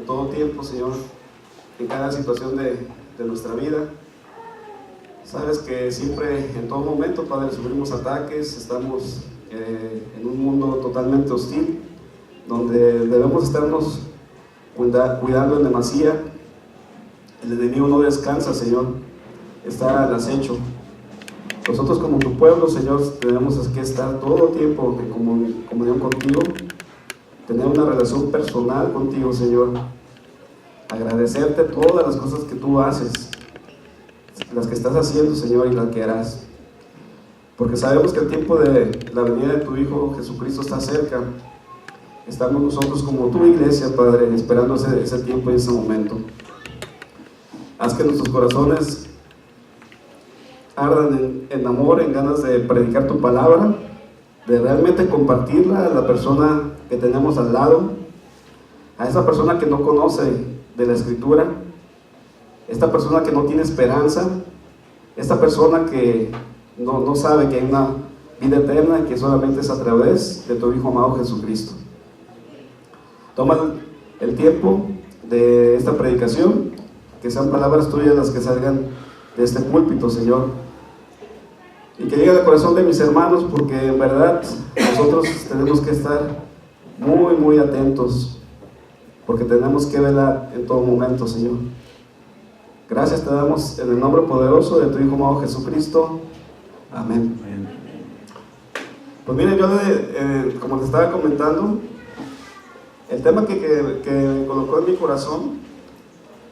en todo tiempo, Señor, en cada situación de nuestra vida. Sabes que siempre, en todo momento, Padre, sufrimos ataques, estamos en un mundo totalmente hostil, donde debemos estarnos cuidando en demasía. El enemigo no descansa, Señor, está al acecho. Nosotros como tu pueblo, Señor, tenemos que estar todo el tiempo en comunión contigo, tener una relación personal contigo, Señor, agradecerte todas las cosas que tú haces, las que estás haciendo, Señor, y las que harás, porque sabemos que el tiempo de la venida de tu Hijo Jesucristo está cerca. Estamos nosotros como tu iglesia, Padre, esperando ese tiempo y ese momento. Haz que nuestros corazones ardan en amor, en ganas de predicar tu palabra, de realmente compartirla a la persona que tenemos al lado, a esa persona que no conoce de la Escritura, esta persona que no tiene esperanza, esta persona que no sabe que hay una vida eterna y que solamente es a través de tu Hijo amado Jesucristo. Toma el tiempo de esta predicación, que sean palabras tuyas las que salgan de este púlpito, Señor, y que llegue al corazón de mis hermanos, porque en verdad nosotros tenemos que estar muy, muy atentos, porque tenemos que velar en todo momento, Señor. Gracias te damos en el nombre poderoso de tu Hijo amado Jesucristo. Amén. Pues miren, yo como les estaba comentando, el tema que colocó en mi corazón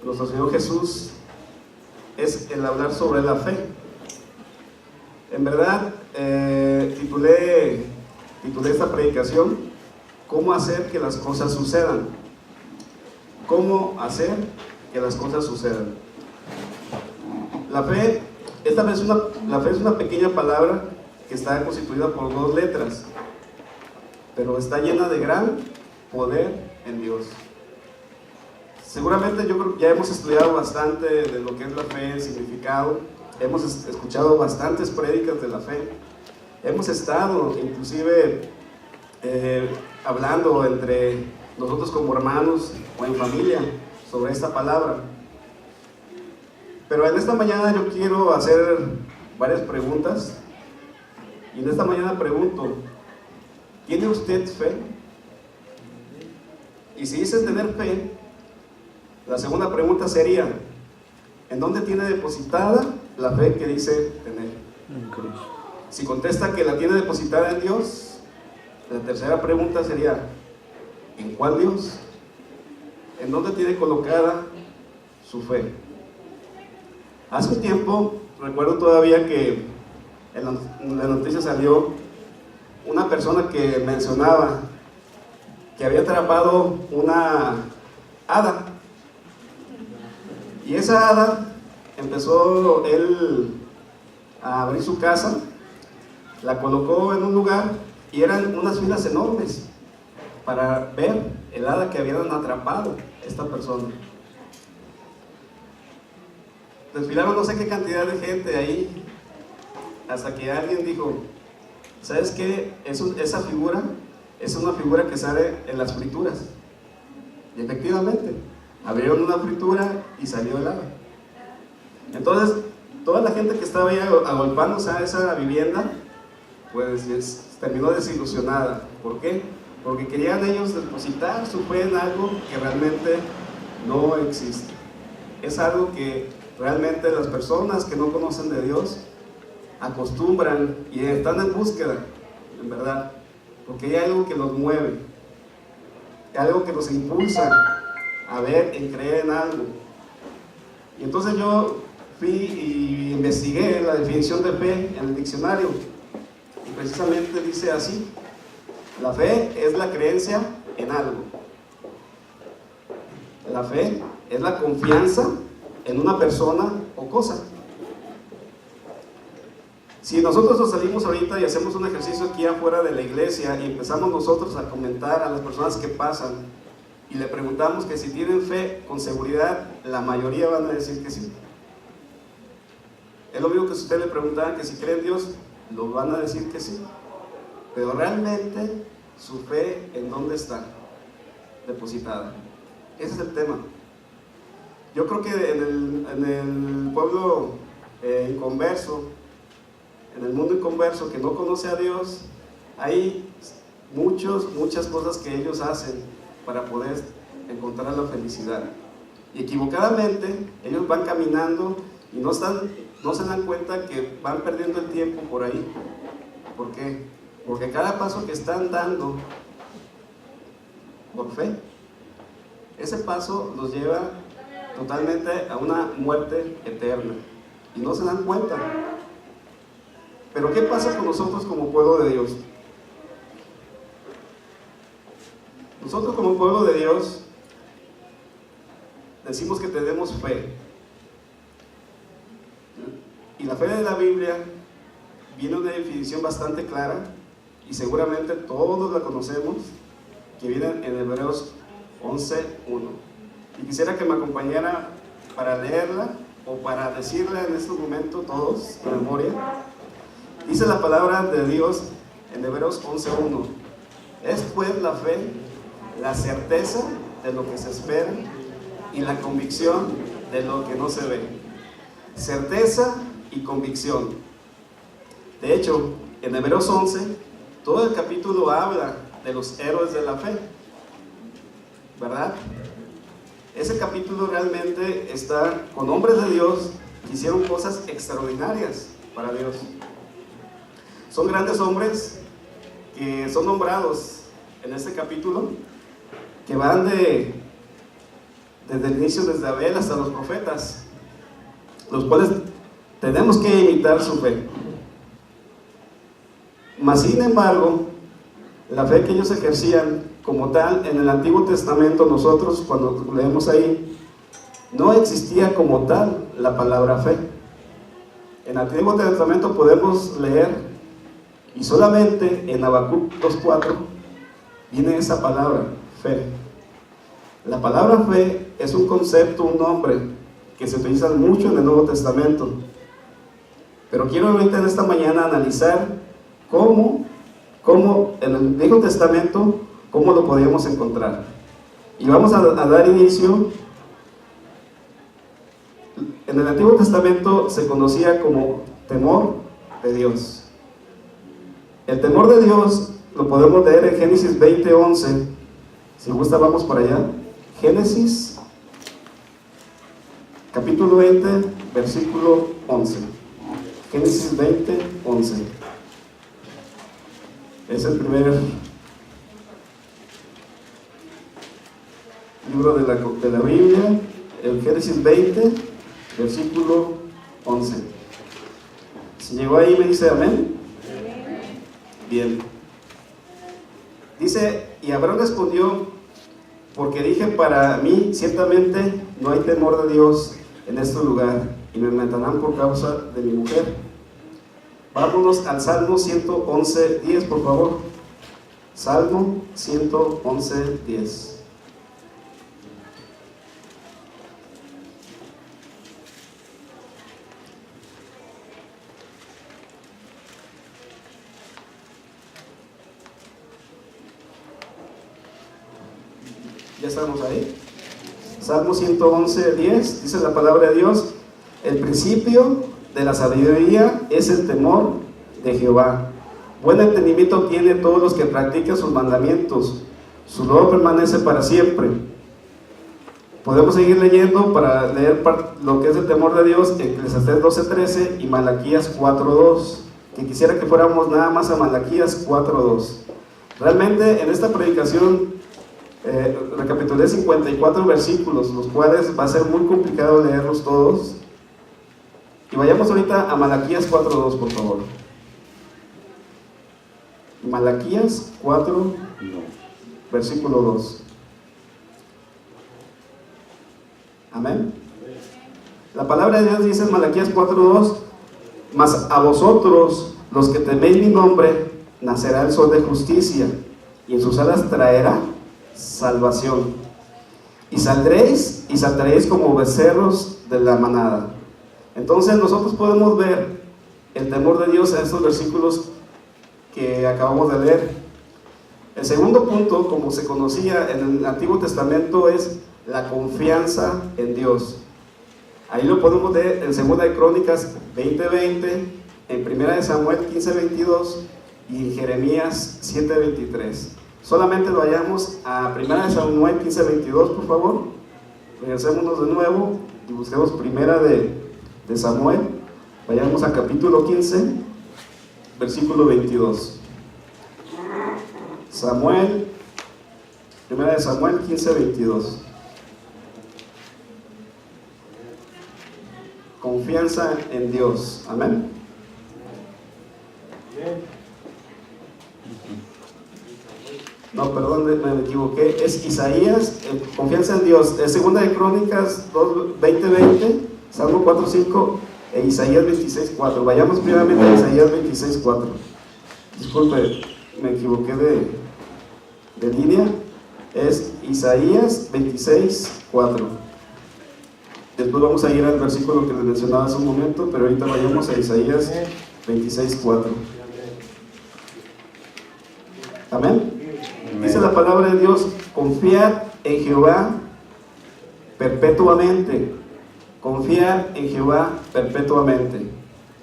nuestro Señor Jesús es el hablar sobre la fe. En verdad, titulé esta predicación ¿Cómo hacer que las cosas sucedan? ¿Cómo hacer que las cosas sucedan? La fe es una pequeña palabra que está constituida por 2 letras, pero está llena de gran poder en Dios. Seguramente yo creo que ya hemos estudiado bastante de lo que es la fe, el significado, hemos escuchado bastantes prédicas de la fe, hemos estado inclusive hablando entre nosotros como hermanos o en familia sobre esta palabra. Pero en esta mañana yo quiero hacer varias preguntas, y en esta mañana pregunto: ¿tiene usted fe? Y si dices tener fe, la segunda pregunta sería: ¿en dónde tiene depositada la fe que dice tener? En Cristo. Si contesta que la tiene depositada en Dios, la tercera pregunta sería: ¿en cuál Dios? ¿En dónde tiene colocada su fe? Hace un tiempo, recuerdo todavía que en la noticia salió una persona que mencionaba que había atrapado una hada, y esa hada empezó él a abrir su casa, la colocó en un lugar y eran unas filas enormes para ver el hada que habían atrapado esta persona. Desfilaron no sé qué cantidad de gente ahí, hasta que alguien dijo: ¿sabes qué? Esa figura es una figura que sale en las frituras. Y efectivamente, abrieron una fritura y salió el hada. Entonces, toda la gente que estaba ahí agolpándose a esa vivienda, pues terminó desilusionada. ¿Por qué? Porque querían ellos depositar su fe en algo que realmente no existe. Es algo que realmente las personas que no conocen de Dios acostumbran y están en búsqueda, en verdad, porque hay algo que los mueve, algo que los impulsa a ver, en creer en algo. Y entonces yo fui y investigué la definición de fe en el diccionario, y precisamente dice así: la fe es la creencia en algo. La fe es la confianza en una persona o cosa. Si nosotros nos salimos ahorita y hacemos un ejercicio aquí afuera de la iglesia y empezamos nosotros a comentar a las personas que pasan y le preguntamos que si tienen fe, con seguridad la mayoría van a decir que sí. Es lo mismo que si usted le preguntara que si cree en Dios, lo van a decir que sí. Pero realmente su fe, ¿en dónde está depositada? Ese es el tema. Yo creo que en el pueblo inconverso, en el mundo inconverso que no conoce a Dios, hay muchas cosas que ellos hacen para poder encontrar la felicidad. Y equivocadamente ellos van caminando y no se dan cuenta que van perdiendo el tiempo por ahí. ¿Por qué? Porque cada paso que están dando por fe, ese paso los lleva totalmente a una muerte eterna y no se dan cuenta. Pero ¿qué pasa con nosotros como pueblo de Dios? Nosotros como pueblo de Dios decimos que tenemos fe, y la fe de la Biblia viene una definición bastante clara y seguramente todos la conocemos, que viene en Hebreos 11:1. Y quisiera que me acompañara para leerla o para decirla en este momento todos de memoria. Dice la palabra de Dios en Hebreos 11:1: es pues la fe la certeza de lo que se espera y la convicción de lo que no se ve. Certeza y convicción. De hecho, en Hebreos 11, todo el capítulo habla de los héroes de la fe, ¿verdad? Ese capítulo realmente está con hombres de Dios que hicieron cosas extraordinarias para Dios. Son grandes hombres que son nombrados en este capítulo, que van desde el inicio, desde Abel hasta los profetas, los cuales tenemos que imitar su fe. Mas sin embargo, la fe que ellos ejercían como tal en el Antiguo Testamento, nosotros cuando leemos ahí, no existía como tal la palabra fe. En el Antiguo Testamento podemos leer, y solamente en Habacuc 2:4 viene esa palabra, fe. La palabra fe es un concepto, un nombre que se utiliza mucho en el Nuevo Testamento. Pero quiero ahorita en esta mañana analizar cómo en el Viejo Testamento, cómo lo podíamos encontrar. Y vamos a dar inicio. En el Antiguo Testamento se conocía como temor de Dios. El temor de Dios lo podemos leer en Génesis 20:11. Si gusta, vamos para allá. Génesis, capítulo 20, versículo 11. Génesis 20:11. Es el primer libro de la Biblia, el Génesis 20, versículo 11. Si llegó ahí, me dice amén. Bien. Dice: y Abraham respondió: porque dije para mí, ciertamente no hay temor de Dios en este lugar, y me matarán por causa de mi mujer. Vámonos al Salmo 111:10, por favor. Salmo 111:10. ¿Ya estamos ahí? Salmo 111:10, dice la palabra de Dios: el principio de la sabiduría es el temor de Jehová. Buen entendimiento tiene todos los que practican sus mandamientos. Su loor permanece para siempre. Podemos seguir leyendo para leer lo que es el temor de Dios, Eclesiastés 12:13 y Malaquías 4:2. Que quisiera que fuéramos nada más a Malaquías 4:2. Realmente en esta predicación recapitulé 54 versículos, los cuales va a ser muy complicado leerlos todos. Y vayamos ahorita a Malaquías 4:2, por favor. Malaquías 4, versículo 2. Amén. La palabra de Dios dice en Malaquías 4:2: mas a vosotros, los que teméis mi nombre, nacerá el sol de justicia, y en sus alas traerá salvación. Y saldréis y saltaréis como becerros de la manada. Entonces nosotros podemos ver el temor de Dios en estos versículos que acabamos de leer. El segundo punto, como se conocía en el Antiguo Testamento, es la confianza en Dios. Ahí lo podemos leer en 2 de Crónicas 20:20, en 1 de Samuel 15:22 y en Jeremías 7:23. Solamente vayamos a 1 de Samuel 15:22, por favor. Regresémonos de nuevo y busquemos 1 de Samuel. Vayamos a capítulo 15, versículo 22. 1 de Samuel 15:22. Confianza en Dios. Amén. No, perdón, me equivoqué. Es Isaías, confianza en Dios. Es 2 de Crónicas 20:20, Salmo 4:5 e Isaías 26:4. Vayamos primeramente a Isaías 26:4. Disculpe, me equivoqué de línea. Es Isaías 26:4. Después vamos a ir al versículo que les mencionaba hace un momento, pero ahorita vayamos a Isaías 26:4. Amén. Dice la palabra de Dios: confiad en Jehová perpetuamente. Confiar en Jehová perpetuamente.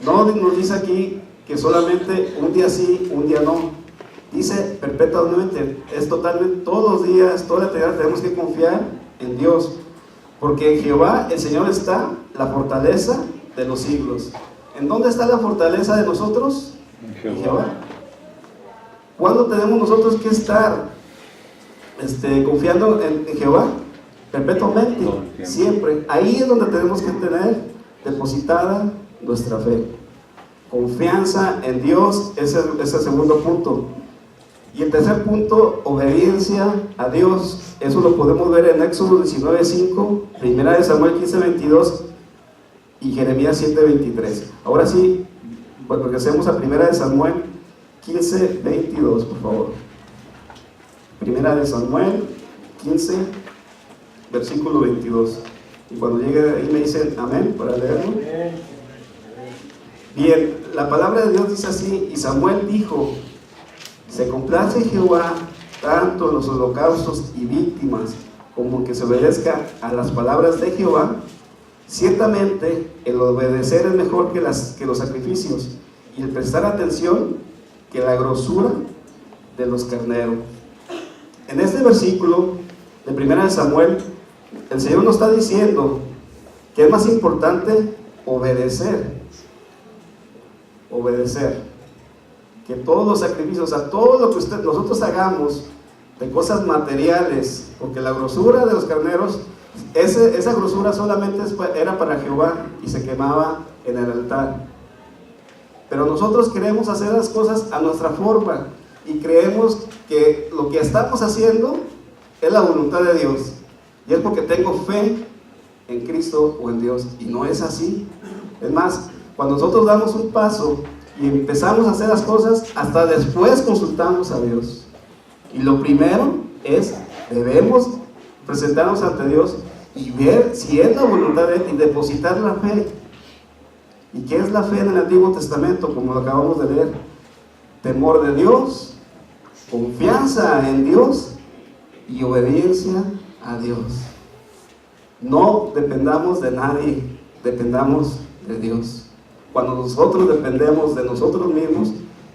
No nos dice aquí que solamente un día sí, un día no. Dice perpetuamente. Es totalmente, todos los días, toda la eternidad tenemos que confiar en Dios. Porque en Jehová, el Señor, está la fortaleza de los siglos. ¿En dónde está la fortaleza de nosotros? En Jehová. ¿Cuándo tenemos nosotros que estar confiando en Jehová? Perpetuamente, siempre. Ahí es donde tenemos que tener depositada nuestra fe. Confianza en Dios, ese es el segundo punto. Y el tercer punto, obediencia a Dios. Eso lo podemos ver en Éxodo 19:5, 1 de Samuel 15:22 y Jeremías 7:23. Ahora sí, regresemos a 1 de Samuel 15:22, por favor. 1 de Samuel 15, versículo 22. Y cuando llegue ahí me dicen amén para leerlo. Bien, la palabra de Dios dice así: y Samuel dijo: se complace Jehová tanto en los holocaustos y víctimas como en que se obedezca a las palabras de Jehová. Ciertamente el obedecer es mejor que los sacrificios, y el prestar atención que la grosura de los carneros. En este versículo de 1 de Samuel, el Señor nos está diciendo que es más importante obedecer que todos los sacrificios, a todo lo que nosotros hagamos de cosas materiales, porque la grosura de los carneros, esa grosura solamente era para Jehová y se quemaba en el altar. Pero nosotros queremos hacer las cosas a nuestra forma y creemos que lo que estamos haciendo es la voluntad de Dios, y es porque tengo fe en Cristo o en Dios, y no es así. Es más, cuando nosotros damos un paso y empezamos a hacer las cosas, hasta después consultamos a Dios. Y lo primero es, debemos presentarnos ante Dios y ver si es la voluntad de Él y depositar la fe. ¿Y qué es la fe en el Antiguo Testamento? Como lo acabamos de leer: temor de Dios, confianza en Dios y obediencia a Dios. No dependamos de nadie, dependamos de Dios. Cuando nosotros dependemos de nosotros mismos,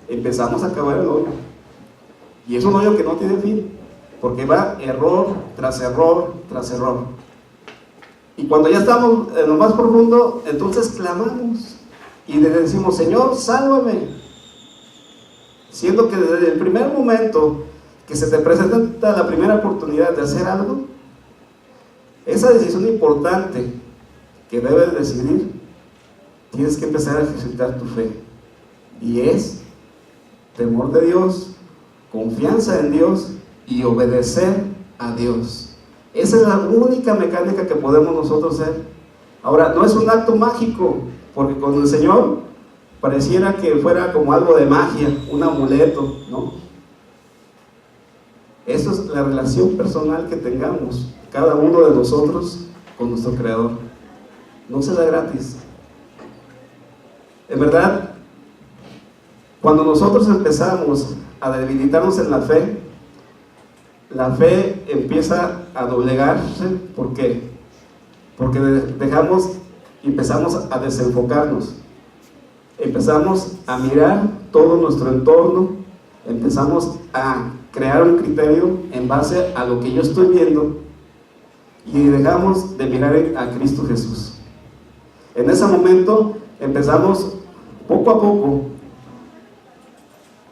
empezamos a cavar el hoyo. Y es un hoyo que no tiene fin, porque va error tras error tras error. Y cuando ya estamos en lo más profundo, entonces clamamos y le decimos: Señor, sálvame. Siendo que desde el primer momento que se te presenta la primera oportunidad de hacer algo, esa decisión importante que debes decidir, tienes que empezar a ejercitar tu fe. Y es temor de Dios, confianza en Dios y obedecer a Dios. Esa es la única mecánica que podemos nosotros hacer. Ahora, no es un acto mágico, porque con el Señor pareciera que fuera como algo de magia, un amuleto, ¿no? Eso es la relación personal que tengamos cada uno de nosotros con nuestro Creador. No se da gratis. En verdad, cuando nosotros empezamos a debilitarnos en la fe empieza a doblegarse. ¿Por qué? Porque empezamos a desenfocarnos, empezamos a mirar todo nuestro entorno, empezamos a crear un criterio en base a lo que yo estoy viendo y dejamos de mirar a Cristo Jesús. En ese momento empezamos poco a poco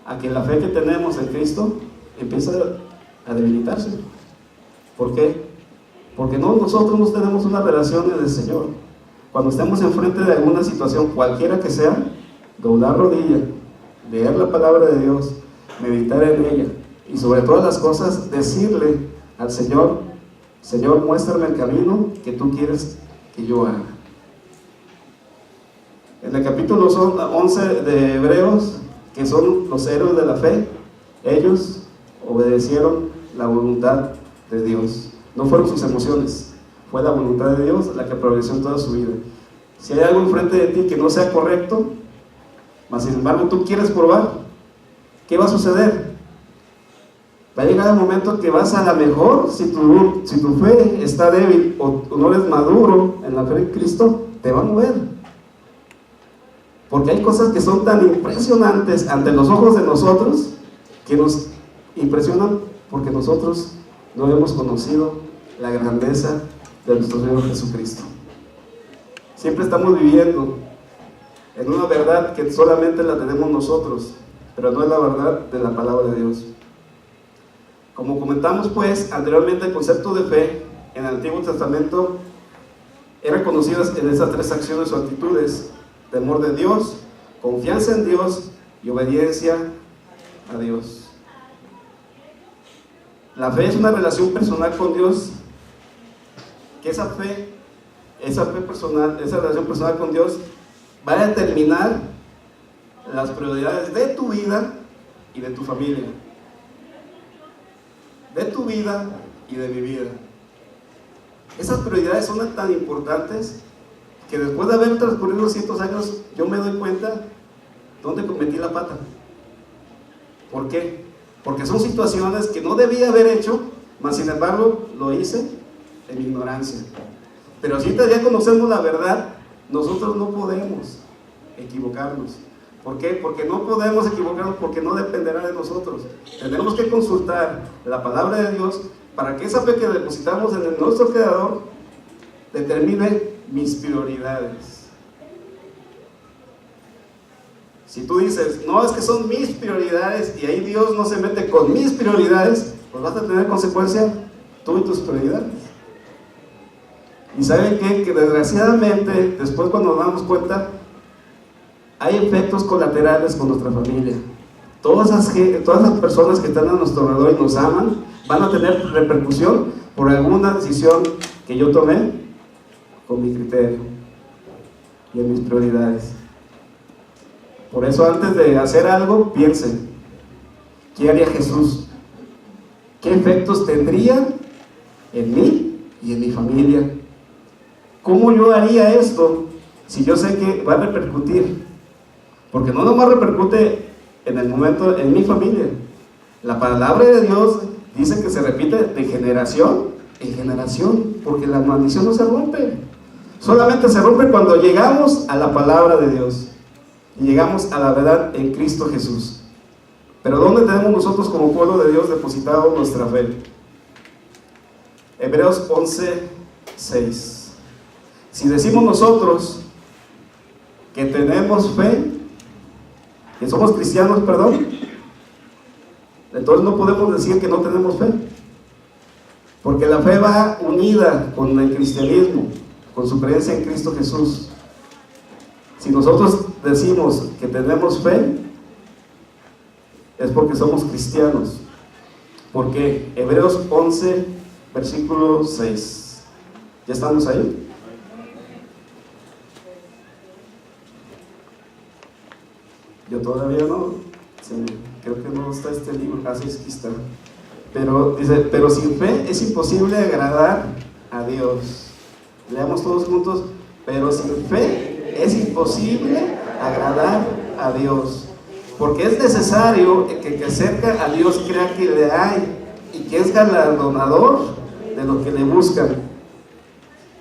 a que la fe que tenemos en Cristo empieza a debilitarse. ¿Por qué? Porque nosotros no tenemos una relación en el Señor. Cuando estemos enfrente de alguna situación, cualquiera que sea, doblar rodilla, leer la palabra de Dios, meditar en ella y sobre todas las cosas decirle al Señor: Señor, muéstrame el camino que tú quieres que yo haga. En el capítulo 11 de Hebreos, que son los héroes de la fe, ellos obedecieron la voluntad de Dios. No fueron sus emociones, fue la voluntad de Dios la que prevaleció en toda su vida. Si hay algo enfrente de ti que no sea correcto, mas sin embargo tú quieres probar, ¿qué va a suceder? Va a llegar el momento que vas a la mejor, si tu fe está débil o no eres maduro en la fe en Cristo, te va a mover. Porque hay cosas que son tan impresionantes ante los ojos de nosotros, que nos impresionan porque nosotros no hemos conocido la grandeza de nuestro Señor Jesucristo. Siempre estamos viviendo en una verdad que solamente la tenemos nosotros, pero no es la verdad de la palabra de Dios. Como comentamos pues anteriormente, el concepto de fe en el Antiguo Testamento eran conocidas en esas tres acciones o actitudes: temor de Dios, confianza en Dios y obediencia a Dios. La fe es una relación personal con Dios, que esa relación personal con Dios va a determinar las prioridades de tu vida y de tu familia, de tu vida y de mi vida. Esas prioridades son tan importantes que después de haber transcurrido ciertos años, yo me doy cuenta dónde cometí la pata. ¿Por qué? Porque son situaciones que no debía haber hecho, mas sin embargo lo hice en ignorancia. Pero si ya conocemos la verdad, nosotros no podemos equivocarnos. ¿Por qué? Porque no podemos equivocarnos, porque no dependerá de nosotros. Tenemos que consultar la palabra de Dios para que esa fe que depositamos en nuestro Creador determine mis prioridades. Si tú dices, no, es que son mis prioridades y ahí Dios no se mete con mis prioridades, pues vas a tener consecuencia tú y tus prioridades. Y ¿saben qué? Que desgraciadamente, después cuando nos damos cuenta, hay efectos colaterales con nuestra familia. Todas las personas que están a nuestro alrededor y nos aman, van a tener repercusión por alguna decisión que yo tomé con mi criterio y en mis prioridades. Por eso, antes de hacer algo, piensen: ¿qué haría Jesús? ¿Qué efectos tendría en mí y en mi familia? ¿Cómo yo haría esto si yo sé que va a repercutir? Porque no nomás repercute en el momento en mi familia. La palabra de Dios dice que se repite de generación en generación, porque la maldición no se rompe. Solamente se rompe cuando llegamos a la palabra de Dios y llegamos a la verdad en Cristo Jesús. Pero ¿dónde tenemos nosotros como pueblo de Dios depositado nuestra fe? Hebreos 11:6. Si decimos nosotros que tenemos fe, que somos cristianos, entonces no podemos decir que no tenemos fe, porque la fe va unida con el cristianismo, con su creencia en Cristo Jesús. Si nosotros decimos que tenemos fe, es porque somos cristianos. Porque Hebreos 11, versículo 6. ¿Ya estamos ahí? Yo todavía no. Sí, creo que no está este libro. Así es que está. Pero dice: pero sin fe es imposible agradar a Dios. Leamos todos juntos: pero sin fe es imposible agradar a Dios, porque es necesario que el que acerca a Dios crea que le hay y que es galardonador de los que le buscan.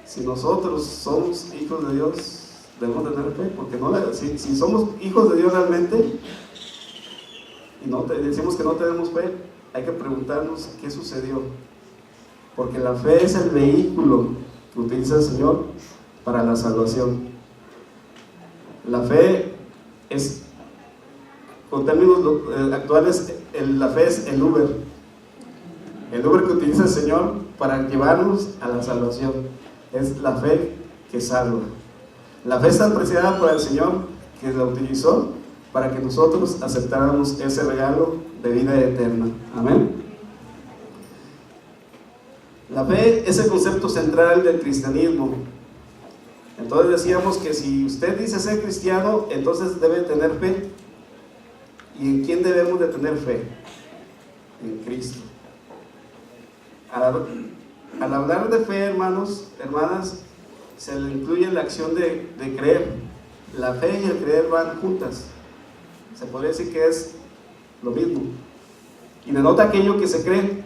Si nosotros somos hijos de Dios, debemos tener fe, porque si somos hijos de Dios realmente y decimos que no tenemos fe, hay que preguntarnos qué sucedió, porque la fe es el vehículo que utiliza el Señor para la salvación. La fe es, con términos actuales, la fe es el Uber que utiliza el Señor para llevarnos a la salvación. Es la fe que salva. La fe está apreciada por el Señor, que la utilizó para que nosotros aceptáramos ese regalo de vida eterna. Amén. La fe es el concepto central del cristianismo. Entonces decíamos que si usted dice ser cristiano, entonces debe tener fe. ¿Y en quién debemos de tener fe? En Cristo. Al hablar de fe, hermanos, hermanas, se le incluye la acción de creer. La fe y el creer van juntas. Se podría decir que es lo mismo. Y denota aquello que se cree.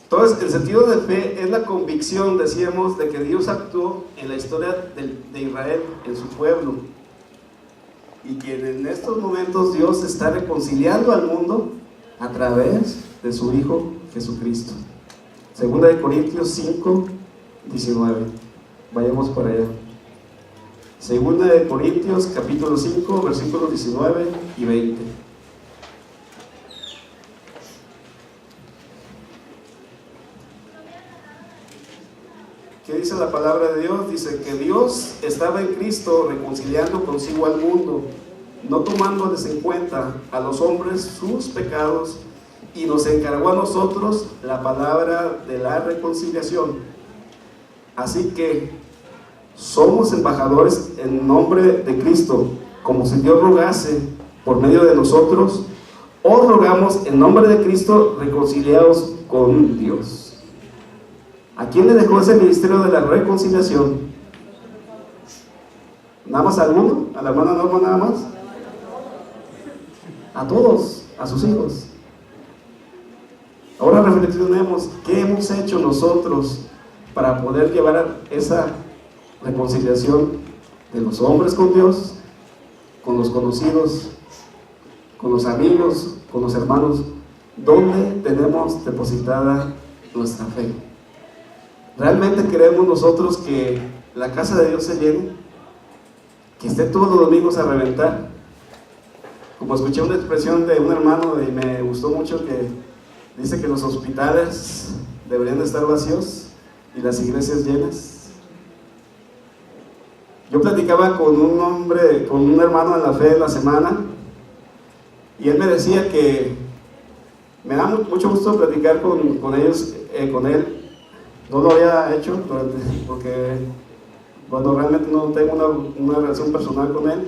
Entonces, el sentido de fe es la convicción, decíamos, de que Dios actuó en la historia de Israel, en su pueblo, y que en estos momentos Dios está reconciliando al mundo a través de su Hijo Jesucristo. Segunda de Corintios 5, 19. Vayamos para allá. Segunda de Corintios, capítulo 5, versículos 19 y 20. ¿Qué dice la palabra de Dios? Dice que Dios estaba en Cristo reconciliando consigo al mundo, no tomándoles en cuenta a los hombres sus pecados, y nos encargó a nosotros la palabra de la reconciliación. Así que somos embajadores en nombre de Cristo, como si Dios rogase por medio de nosotros. Os rogamos en nombre de Cristo, reconciliados con Dios. ¿A quién le dejó ese ministerio de la reconciliación? ¿Nada más a alguno? ¿A la hermana Norma nada más? A todos, a sus hijos. Ahora reflexionemos, ¿qué hemos hecho nosotros para poder llevar esa reconciliación de los hombres con Dios, con los conocidos, con los amigos, con los hermanos? ¿Dónde tenemos depositada nuestra fe? ¿Realmente queremos nosotros que la casa de Dios se llene? ¿Que esté todos los domingos a reventar? Como escuché una expresión de un hermano y me gustó mucho, que dice que los hospitales deberían de estar vacíos y las iglesias llenas. Yo platicaba con un hermano en la fe en la semana, y él me decía que me da mucho gusto platicar con él. No lo había hecho porque cuando realmente no tengo una relación personal con él.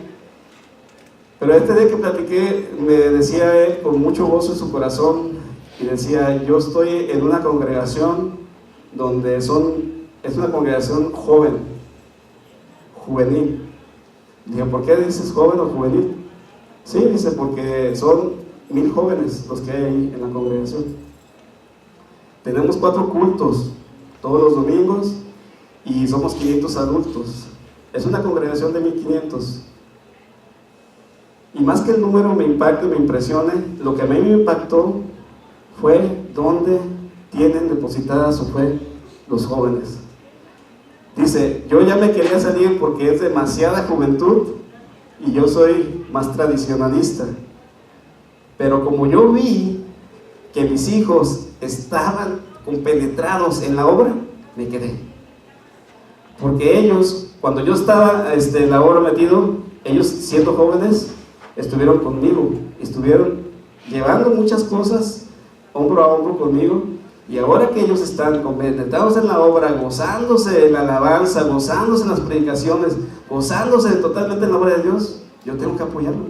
Pero este día que platiqué, me decía él con mucho gozo en su corazón, y decía: yo estoy en una congregación donde es una congregación juvenil. Dije: ¿por qué dices joven o juvenil? Sí, dice, porque son 1000 jóvenes los que hay ahí en la congregación. Tenemos 4 cultos todos los domingos y somos 500 adultos. Es una congregación de 1500. Y más que el número me impacte, me impresione, lo que a mí me impactó fue dónde tienen depositada su fe los jóvenes. Dice: yo ya me quería salir porque es demasiada juventud y yo soy más tradicionalista, pero como yo vi que mis hijos estaban compenetrados en la obra, me quedé. Porque ellos, cuando yo estaba en la obra metido, ellos siendo jóvenes, estuvieron conmigo, estuvieron llevando muchas cosas hombro a hombro conmigo, y ahora que ellos están compenetrados en la obra, gozándose en la alabanza, gozándose en las predicaciones, gozándose totalmente en la obra de Dios, yo tengo que apoyarlo,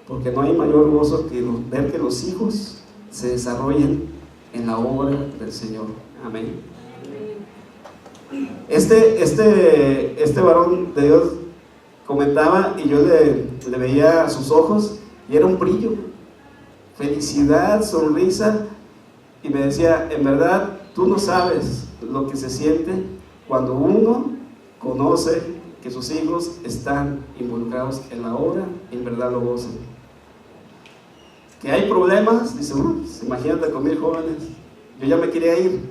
porque no hay mayor gozo que ver que los hijos se desarrollen en la obra del Señor. Amén. Este varón de Dios comentaba, y yo le veía sus ojos, y era un brillo, felicidad, sonrisa, y me decía, en verdad, tú no sabes lo que se siente cuando uno conoce que sus hijos están involucrados en la obra y en verdad lo gozan. Que hay problemas, dice, pues, imagínate con 1000 jóvenes, yo ya me quería ir.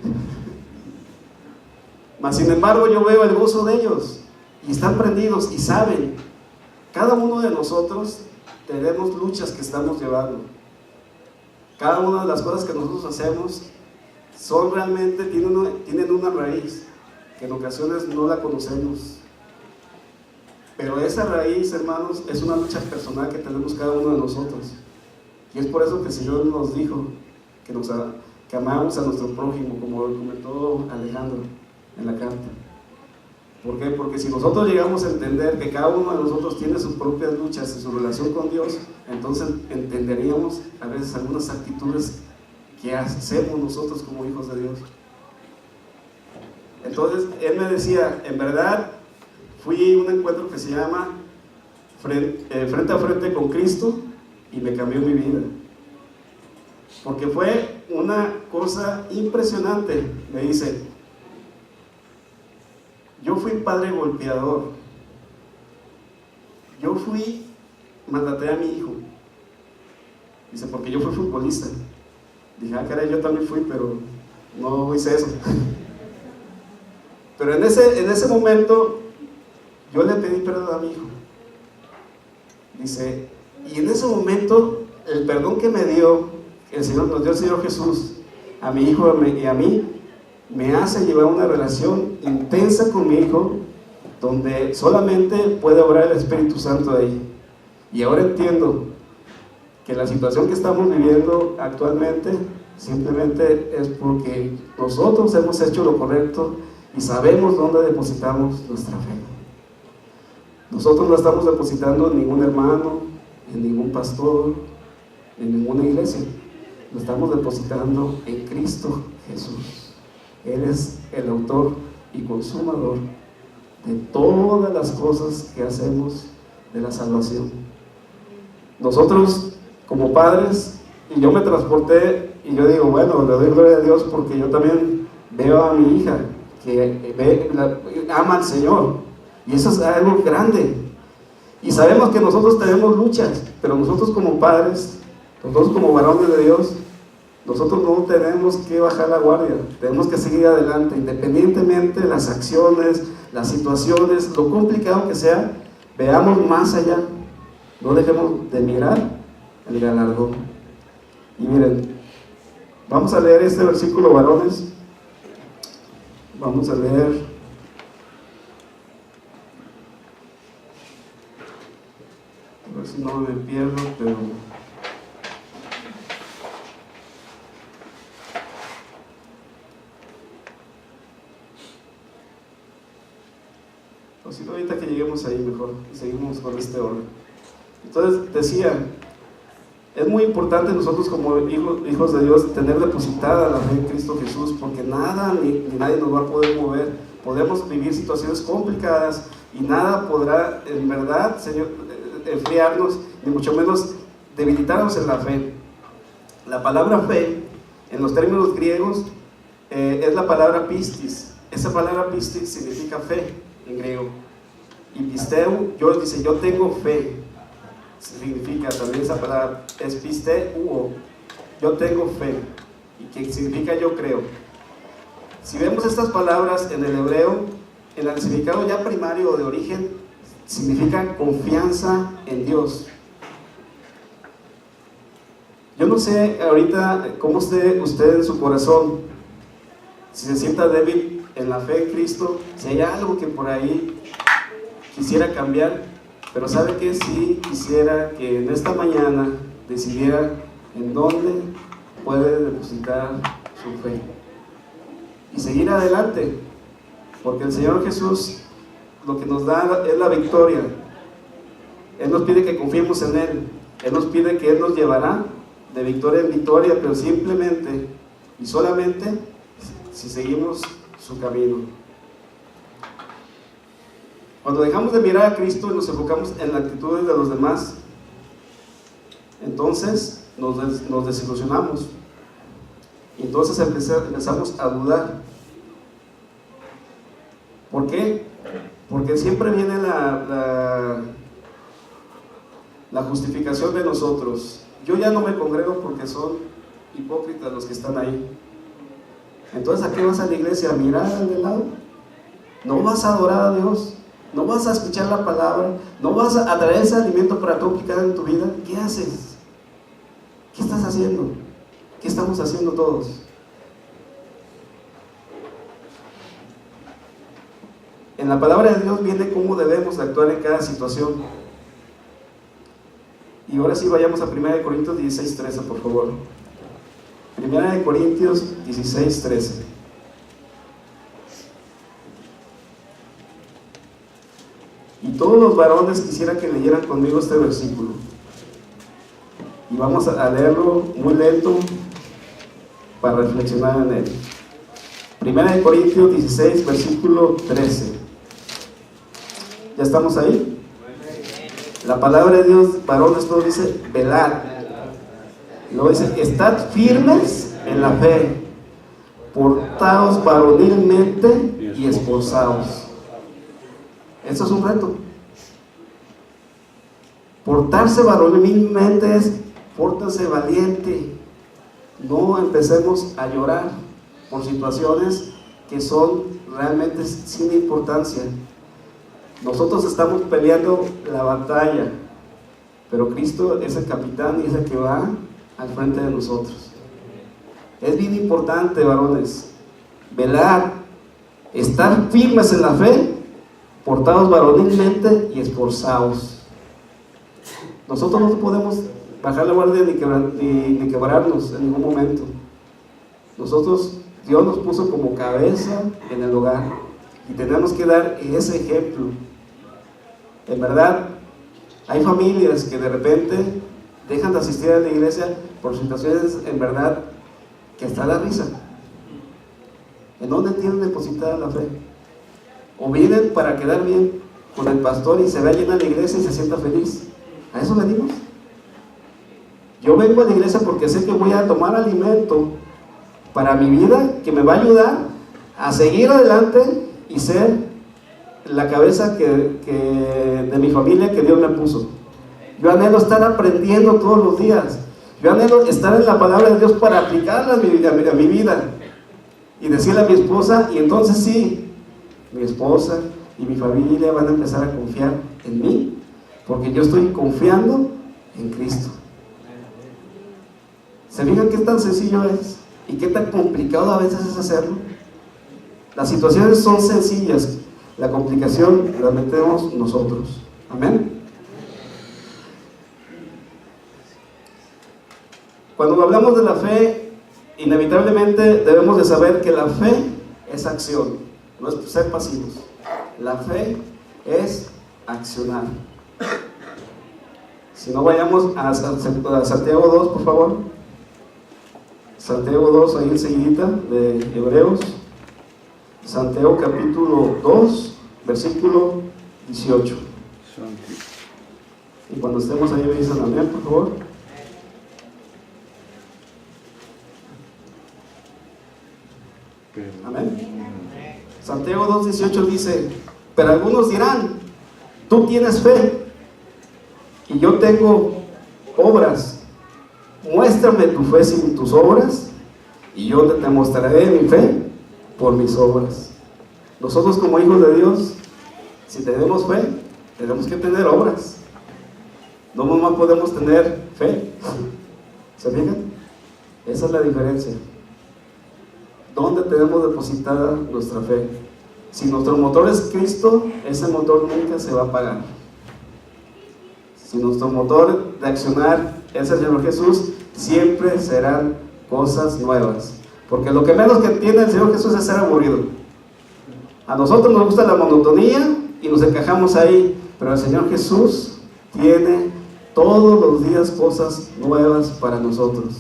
Mas sin embargo yo veo el gozo de ellos, y están prendidos y saben, cada uno de nosotros tenemos luchas que estamos llevando. Cada una de las cosas que nosotros hacemos son realmente, tienen una raíz, que en ocasiones no la conocemos. Pero esa raíz, hermanos, es una lucha personal que tenemos cada uno de nosotros. Y es por eso que el Señor nos dijo que amamos a nuestro prójimo, como comentó Alejandro en la carta. ¿Por qué? Porque si nosotros llegamos a entender que cada uno de nosotros tiene sus propias luchas en su relación con Dios, entonces entenderíamos a veces algunas actitudes que hacemos nosotros como hijos de Dios. Entonces él me decía, en verdad fui a un encuentro que se llama Frente a Frente con Cristo, y me cambió mi vida, porque fue una cosa impresionante. Me dice, yo fui padre golpeador, yo maltraté a mi hijo, dice, porque yo fui futbolista. Dije, caray, yo también fui, pero no hice eso. Pero en ese momento yo le pedí perdón a mi hijo, dice, y en ese momento el perdón que me dio el Señor, nos dio el Señor Jesús a mi hijo y a mí, me hace llevar una relación intensa con mi hijo, donde solamente puede obrar el Espíritu Santo ahí. Y ahora entiendo que la situación que estamos viviendo actualmente simplemente es porque nosotros hemos hecho lo correcto y sabemos dónde depositamos nuestra fe. Nosotros no estamos depositando en ningún hermano, en ningún pastor, en ninguna iglesia. Lo estamos depositando en Cristo Jesús. Él es el autor y consumador de todas las cosas que hacemos de la salvación. Nosotros como padres, y yo me transporté y yo digo, bueno, le doy gloria a Dios porque yo también veo a mi hija que ama al Señor, y eso es algo grande. Y sabemos que nosotros tenemos luchas, pero nosotros como padres, nosotros como varones de Dios, nosotros no tenemos que bajar la guardia, tenemos que seguir adelante, independientemente de las acciones, las situaciones, lo complicado que sea, veamos más allá, no dejemos de mirar el galardón. Y miren, vamos a leer este versículo, varones, vamos a leer a ver si no me pierdo, pero así ahorita que lleguemos ahí mejor, seguimos con este orden. Entonces decía, es muy importante nosotros como hijos de Dios tener depositada la fe en Cristo Jesús, porque nada ni nadie nos va a poder mover. Podemos vivir situaciones complicadas y nada podrá en verdad, Señor, enfriarnos, ni mucho menos debilitarnos en la fe. La palabra fe, en los términos griegos, es la palabra pistis. Esa palabra pistis significa fe en griego. Y pisteu, yo tengo fe, significa también esa palabra, es pisteuo, yo tengo fe, y que significa yo creo. Si vemos estas palabras en el hebreo, en el significado ya primario o de origen, significa confianza en Dios. Yo no sé ahorita cómo esté usted en su corazón, si se sienta débil en la fe en Cristo, si hay algo que por ahí quisiera cambiar, pero sabe que sí quisiera que en esta mañana decidiera en dónde puede depositar su fe y seguir adelante, porque el Señor Jesús lo que nos da es la victoria. Él nos pide que confiemos en Él, Él nos pide que Él nos llevará de victoria en victoria, pero simplemente y solamente si seguimos su camino. Cuando dejamos de mirar a Cristo y nos enfocamos en las actitudes de los demás, entonces nos desilusionamos. Y entonces empezamos a dudar. ¿Por qué? Porque siempre viene la justificación de nosotros. Yo ya no me congrego porque son hipócritas los que están ahí. Entonces, ¿a qué vas a la iglesia? ¿A mirar al de lado? ¿No vas a adorar a Dios? ¿No vas a escuchar la palabra? ¿No vas a traer ese alimento para tú aplicar en tu vida? ¿Qué haces? ¿Qué estás haciendo? ¿Qué estamos haciendo todos? En la palabra de Dios viene cómo debemos actuar en cada situación. Y ahora sí vayamos a 1 Corintios 16:13, por favor. 1 Corintios 16:13. Y todos los varones quisiera que leyeran conmigo este versículo. Y vamos a leerlo muy lento para reflexionar en él. 1 Corintios 16, versículo 13. ¿Ya estamos ahí? La palabra de Dios, varones, todo dice, velad. Luego dice, estad firmes en la fe, portaos varonilmente y esforzaos. Eso es un reto. Portarse varonilmente es, pórtase valiente. No empecemos a llorar por situaciones que son realmente sin importancia. Nosotros estamos peleando la batalla, pero Cristo es el capitán y es el que va al frente de nosotros. Es bien importante, varones, velar, estar firmes en la fe, portados varonilmente y esforzados. Nosotros no podemos bajar la guardia ni quebrarnos en ningún momento. Nosotros, Dios nos puso como cabeza en el hogar y tenemos que dar ese ejemplo. En verdad, hay familias que de repente dejan de asistir a la iglesia por situaciones, en verdad, que hasta da risa. ¿En dónde tienen depositada la fe? O vienen para quedar bien con el pastor y se vea llena la iglesia y se sienta feliz. ¿A eso venimos? Yo vengo a la iglesia porque sé que voy a tomar alimento para mi vida, que me va a ayudar a seguir adelante y ser la cabeza de mi familia que Dios me puso. Yo anhelo estar aprendiendo todos los días. Yo anhelo estar en la palabra de Dios para aplicarla a mi vida y decirle a mi esposa, y entonces sí, mi esposa y mi familia van a empezar a confiar en mí, porque yo estoy confiando en Cristo. ¿Se fijan qué tan sencillo es? ¿Y qué tan complicado a veces es hacerlo? Las situaciones son sencillas, la complicación la metemos nosotros. Amén. Cuando hablamos de la fe, inevitablemente debemos de saber que la fe es acción, no es ser pasivos. La fe es accionar. Si no, vayamos a Santiago 2, por favor. Santiago 2, ahí enseguidita, de Hebreos. Santiago capítulo 2, versículo 18. Y cuando estemos ahí me dicen amén, por favor. Amén. Santiago 2:18 dice, pero algunos dirán, tú tienes fe y yo tengo obras. Muéstrame tu fe sin tus obras y yo te mostraré mi fe por mis obras. Nosotros como hijos de Dios, si tenemos fe, tenemos que tener obras. No nomás podemos tener fe. ¿Se fijan? Esa es la diferencia. ¿Dónde tenemos depositada nuestra fe? Si nuestro motor es Cristo, ese motor nunca se va a apagar. Si nuestro motor de accionar es el Señor Jesús, siempre serán cosas nuevas. Porque lo que menos que tiene el Señor Jesús es ser aburrido. A nosotros nos gusta la monotonía y nos encajamos ahí, pero el Señor Jesús tiene todos los días cosas nuevas para nosotros.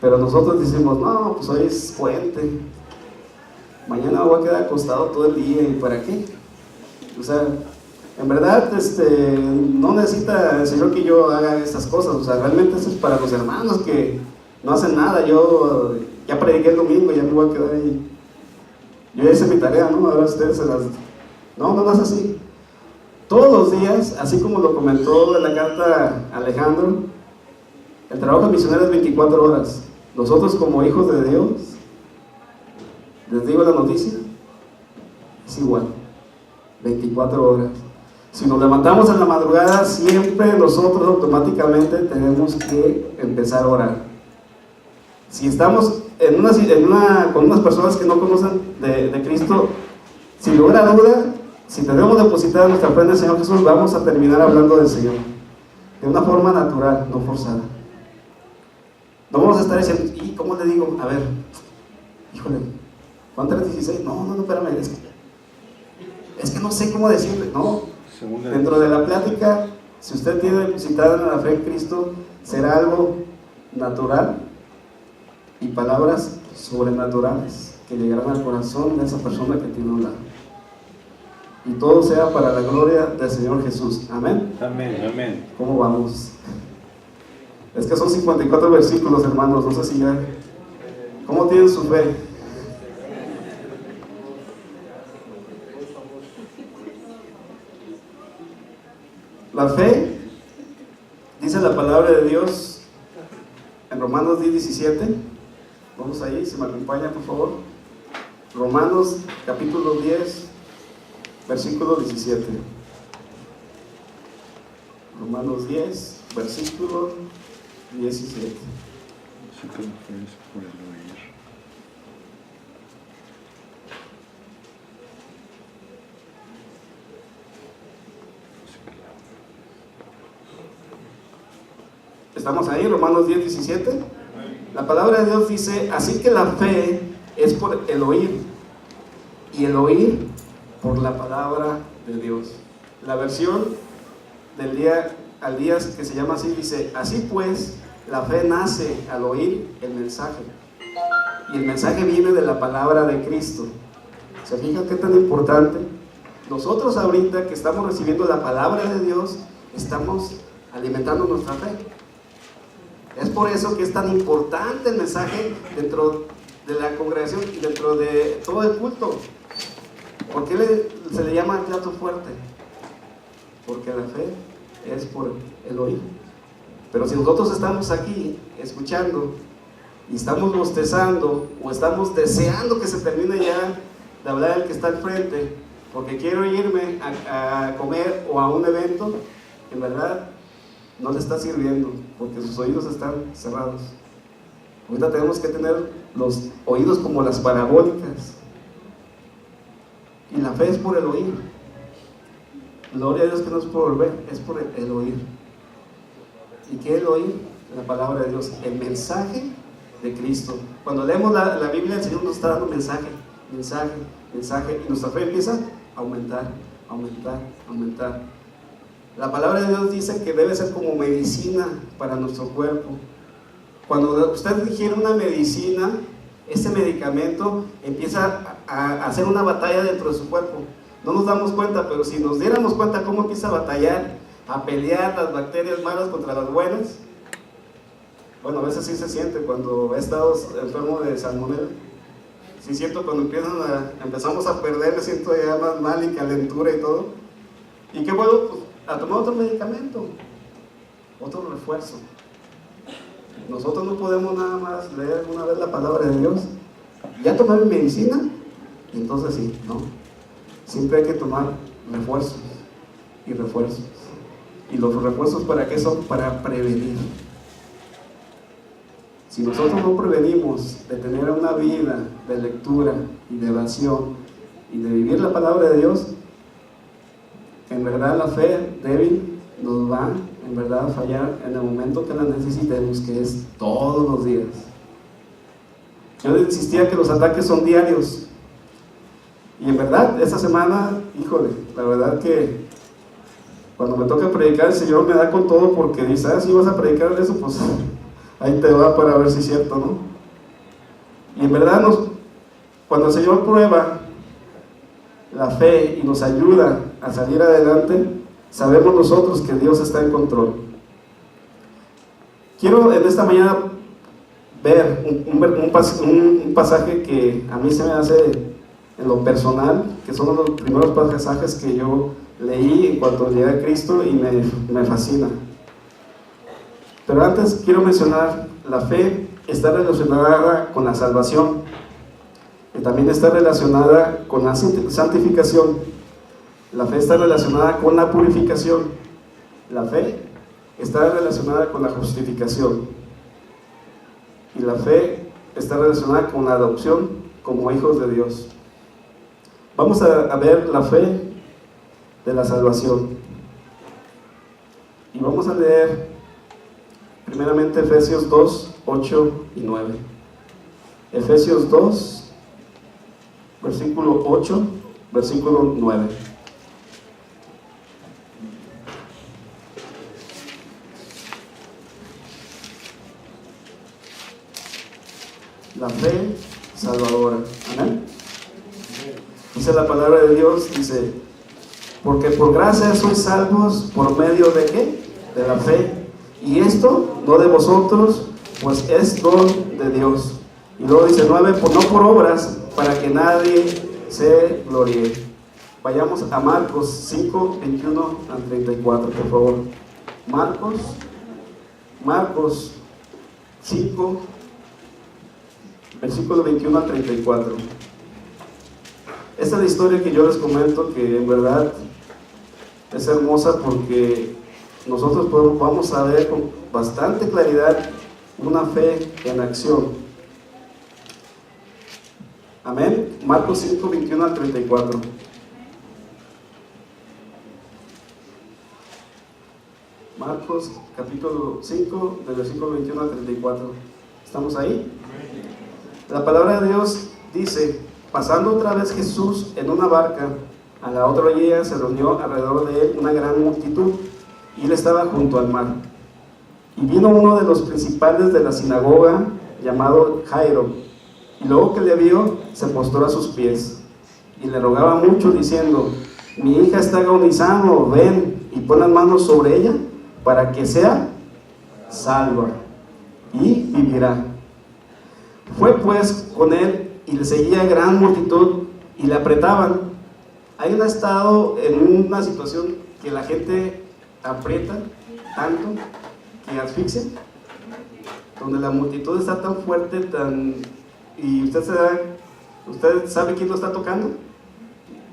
Pero nosotros decimos, no, pues hoy es puente, mañana me voy a quedar acostado todo el día, ¿y para qué? O sea, en verdad no necesita el Señor que yo haga estas cosas. O sea, realmente eso es para los hermanos que no hacen nada. Yo ya prediqué el domingo, ya me voy a quedar ahí. Yo ya hice mi tarea, ¿no? Ahora ustedes se las... No es así. Todos los días, así como lo comentó en la carta Alejandro, el trabajo misionero es 24 horas. Nosotros como hijos de Dios, les digo la noticia, es igual, 24 horas. Si nos levantamos en la madrugada, siempre nosotros automáticamente tenemos que empezar a orar. Si estamos con unas personas que no conocen de Cristo, sin lugar a duda, si tenemos depositada nuestra fe en el Señor Jesús, vamos a terminar hablando del Señor de una forma natural, no forzada. No vamos a estar diciendo, ¿y cómo le digo? A ver, híjole, Juan 3:16, no, espérame, es que no sé cómo decirle, no. Dentro de la plática, si usted tiene depositada la fe en Cristo, será algo natural y palabras sobrenaturales que llegarán al corazón de esa persona que tiene un lado. Y todo sea para la gloria del Señor Jesús. Amén. Amén. ¿Cómo vamos? Es que son 54 versículos, hermanos. No sé si ya... ¿Cómo tienen su fe? La fe, dice la palabra de Dios en Romanos 10:17. Vamos ahí, si me acompaña por favor. Romanos capítulo 10, versículo 17. Romanos 10, versículo 17. ¿Estamos ahí? Romanos 10, 17. La palabra de Dios dice, así que la fe es por el oír, y el oír por la palabra de Dios. La versión del día al día que se llama así, dice, así pues, la fe nace al oír el mensaje, y el mensaje viene de la palabra de Cristo. ¿Se fijan qué tan importante? Nosotros ahorita que estamos recibiendo la palabra de Dios, estamos alimentando nuestra fe. Es por eso que es tan importante el mensaje dentro de la congregación y dentro de todo el culto. ¿Por qué se le llama plato fuerte? Porque la fe es por el oír. Pero si nosotros estamos aquí escuchando y estamos bostezando o estamos deseando que se termine ya de hablar el que está al frente, porque quiero irme a comer o a un evento, en verdad no le está sirviendo, porque sus oídos están cerrados. Ahorita tenemos que tener los oídos como las parabólicas. Y la fe es por el oír. Gloria a Dios que no es por ver, es por el oír. ¿Y qué es el oír? La palabra de Dios, el mensaje de Cristo. Cuando leemos la Biblia, el Señor nos está dando mensaje, y nuestra fe empieza a aumentar. La palabra de Dios dice que debe ser como medicina para nuestro cuerpo. Cuando usted ingiere una medicina, ese medicamento empieza a hacer una batalla dentro de su cuerpo. No nos damos cuenta, pero si nos diéramos cuenta cómo empieza a batallar, a pelear las bacterias malas contra las buenas. Bueno, a veces sí se siente cuando he estado enfermo de salmonela. Sí siento cuando empezamos a perder, me siento ya más mal y calentura y todo. ¿Y qué bueno? Pues a tomar otro medicamento, otro refuerzo. Nosotros no podemos nada más leer una vez la palabra de Dios, ya tomé mi medicina, entonces sí, no. Siempre hay que tomar refuerzos y refuerzos. ¿Y los refuerzos para qué son? Para prevenir. Si nosotros no prevenimos de tener una vida de lectura y de oración y de vivir la palabra de Dios, en verdad la fe débil nos va en verdad a fallar en el momento que la necesitemos, que es todos los días. Yo insistía que los ataques son diarios, y en verdad esta semana, híjole, la verdad que cuando me toca predicar, el Señor me da con todo, porque dice, si vas a predicar de eso, pues ahí te va para ver si es cierto, ¿no? Y en verdad cuando el Señor prueba la fe y nos ayuda a salir adelante, sabemos nosotros que Dios está en control. Quiero en esta mañana ver un pasaje que a mí se me hace en lo personal, que son los primeros pasajes que yo leí en cuanto llegué a Cristo y me fascina. Pero antes quiero mencionar, la fe está relacionada con la salvación, y también está relacionada con la santificación. La fe está relacionada con la purificación. La fe está relacionada con la justificación. Y la fe está relacionada con la adopción como hijos de Dios. Vamos a ver la fe de la salvación. Y vamos a leer primeramente Efesios 2, 8 y 9. Efesios 2, versículo 8, versículo 9. La fe salvadora. Amén. Dice la palabra de Dios, dice: porque por gracia sois salvos por medio de ¿qué? De la fe. Y esto no de vosotros, pues es don de Dios. Y luego dice 9, no por obras, para que nadie se gloríe. Vayamos a Marcos 5, 21 al 34, por favor. Marcos 5, versículo 21 al 34. Esta es la historia que yo les comento, que en verdad es hermosa, porque nosotros vamos a ver con bastante claridad una fe en acción. Amén. Marcos 5, 21 al 34. Marcos capítulo 5, del versículo 21 al 34. ¿Estamos ahí? La palabra de Dios dice: pasando otra vez Jesús en una barca, a la otra orilla se reunió alrededor de él una gran multitud, y él estaba junto al mar. Y vino uno de los principales de la sinagoga, llamado Jairo, y luego que le vio, se postró a sus pies, y le rogaba mucho, diciendo: mi hija está agonizando, ven y pon las manos sobre ella, para que sea salva, y vivirá. Fue pues con él, y le seguía gran multitud, y le apretaban. ¿Alguien ha estado en una situación que la gente aprieta tanto que asfixia? Donde la multitud está tan fuerte, y usted sabe quién lo está tocando.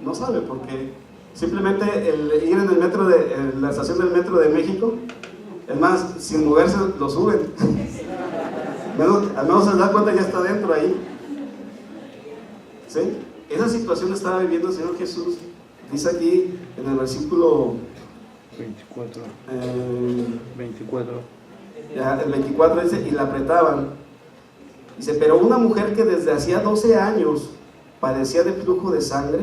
No sabe, porque simplemente el ir en el metro en la estación del metro de México, es más, sin moverse lo suben. Al menos se da cuenta, ya está dentro ahí. ¿Sí? Esa situación estaba viviendo el Señor Jesús. Dice aquí en el versículo 24. El 24 dice: y la apretaban. Dice: pero una mujer que desde hacía 12 años padecía de flujo de sangre,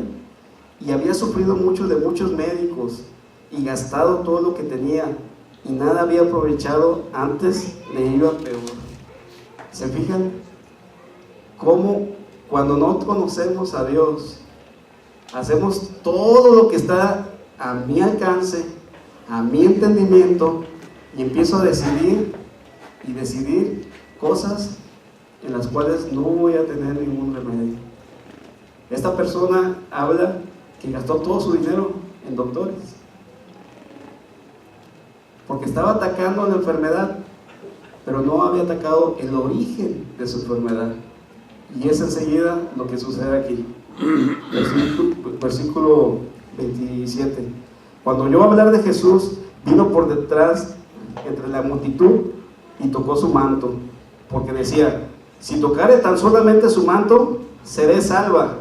y había sufrido mucho de muchos médicos, y gastado todo lo que tenía, y nada había aprovechado, antes le iba peor. ¿Se fijan? Cómo cuando no conocemos a Dios, hacemos todo lo que está a mi alcance, a mi entendimiento, y empiezo a decidir cosas en las cuales no voy a tener ningún remedio. Esta persona habla que gastó todo su dinero en doctores, porque estaba atacando la enfermedad, pero no había atacado el origen de su enfermedad. Y es enseguida lo que sucede aquí. Versículo 27. Cuando oyó hablar de Jesús, vino por detrás entre la multitud y tocó su manto, porque decía: si tocare tan solamente su manto, seré salva.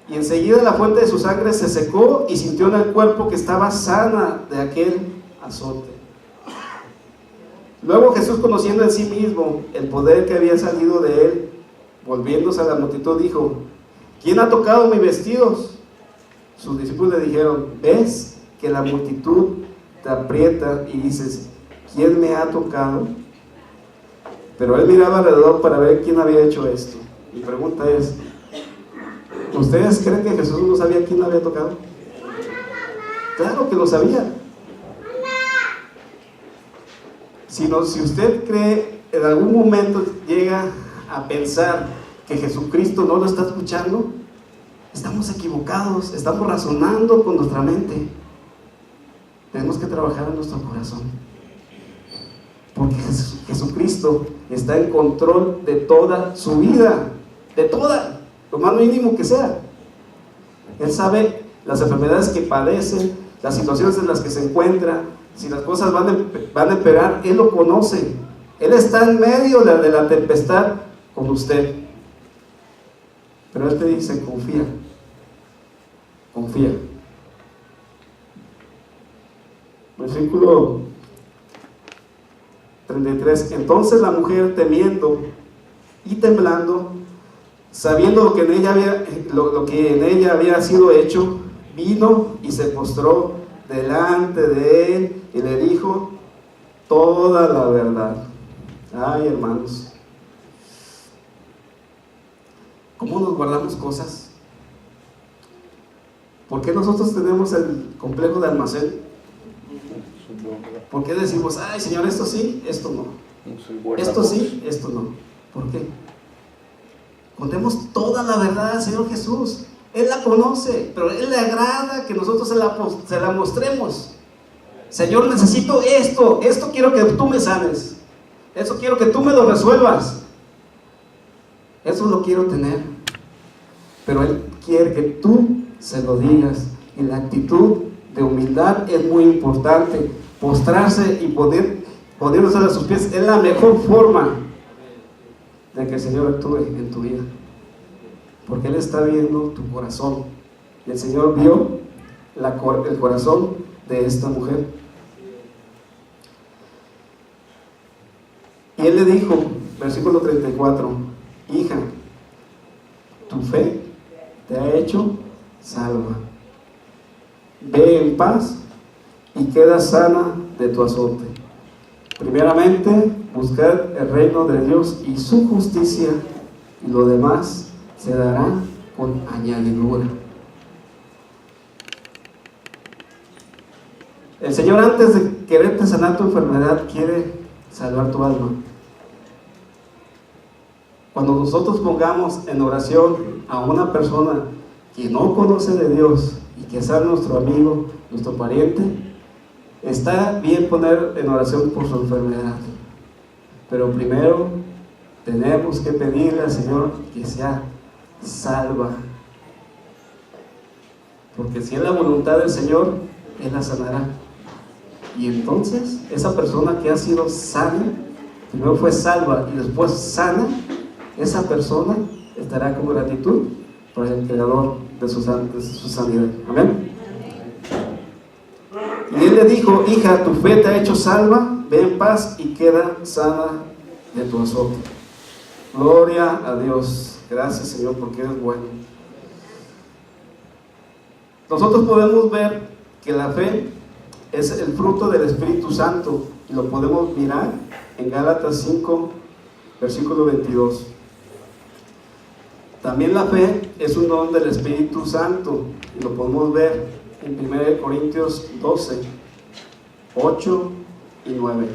Y enseguida la fuente de su sangre se secó, y sintió en el cuerpo que estaba sana de aquel azote. Luego Jesús, conociendo en sí mismo el poder que había salido de él, volviéndose a la multitud, dijo: ¿quién ha tocado mis vestidos? Sus discípulos le dijeron: ¿ves que la multitud te aprieta y dices: ¿quién me ha tocado? Pero él miraba alrededor para ver quién había hecho esto. Mi pregunta es: ¿ustedes creen que Jesús no sabía quién había tocado? Claro que lo sabía. sino si usted cree, en algún momento llega a pensar que Jesucristo no lo está escuchando, estamos equivocados, estamos razonando con nuestra mente. Tenemos que trabajar en nuestro corazón, porque Jesucristo está en control de toda su vida, de toda, lo más mínimo que sea. Él sabe las enfermedades que padece, las situaciones en las que se encuentra, si las cosas van a empeorar, Él lo conoce. Él está en medio de la tempestad con usted. Pero Él te dice, confía, confía. Versículo 33. Entonces la mujer, temiendo y temblando, sabiendo lo que en ella había sido hecho, vino y se postró delante de él y le dijo toda la verdad. Ay, hermanos, ¿cómo nos guardamos cosas? ¿Por qué nosotros tenemos el complejo de almacén? ¿Por qué decimos, ay, Señor, esto sí, esto no? Esto sí, esto no. ¿Por qué? Contemos toda la verdad al Señor Jesús. Él la conoce, pero Él le agrada que nosotros se la mostremos. Señor, necesito esto quiero que tú me sanes, eso quiero que tú me lo resuelvas, eso lo quiero tener. Pero Él quiere que tú se lo digas, y la actitud de humildad es muy importante. Postrarse y poniéndose a sus pies es la mejor forma de que el Señor actúe en tu vida, porque Él está viendo tu corazón. Y el Señor vio el corazón de esta mujer, y Él le dijo, versículo 34, hija, tu fe te ha hecho salva, ve en paz y queda sana de tu azote. Primeramente, buscar el reino de Dios y su justicia, y lo demás se dará con añadidura. El Señor, antes de quererte sanar tu enfermedad, quiere salvar tu alma. Cuando nosotros pongamos en oración a una persona que no conoce de Dios y que sea nuestro amigo, nuestro pariente, está bien poner en oración por su enfermedad, pero primero tenemos que pedirle al Señor que sea salva, porque si es la voluntad del Señor, Él la sanará. Y entonces esa persona que ha sido sana, primero fue salva y después sana, esa persona estará con gratitud por el Creador de su sanidad. Amén. Y Él le dijo, hija, tu fe te ha hecho salva, ve en paz y queda sana de tu azote. Gloria a Dios. Gracias, Señor, porque eres bueno. Nosotros podemos ver que la fe es el fruto del Espíritu Santo, y lo podemos mirar en Gálatas 5, versículo 22. También la fe es un don del Espíritu Santo, y lo podemos ver en 1 Corintios 12, 8 y 9.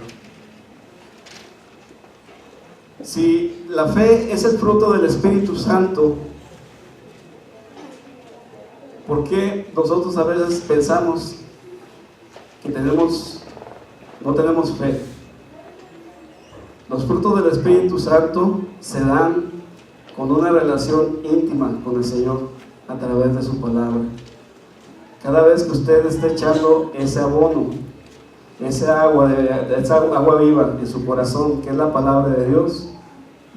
Si la fe es el fruto del Espíritu Santo, ¿por qué nosotros a veces pensamos que no tenemos fe? Los frutos del Espíritu Santo se dan con una relación íntima con el Señor a través de su palabra. Cada vez que usted esté echando ese abono, esa agua viva en su corazón, que es la palabra de Dios,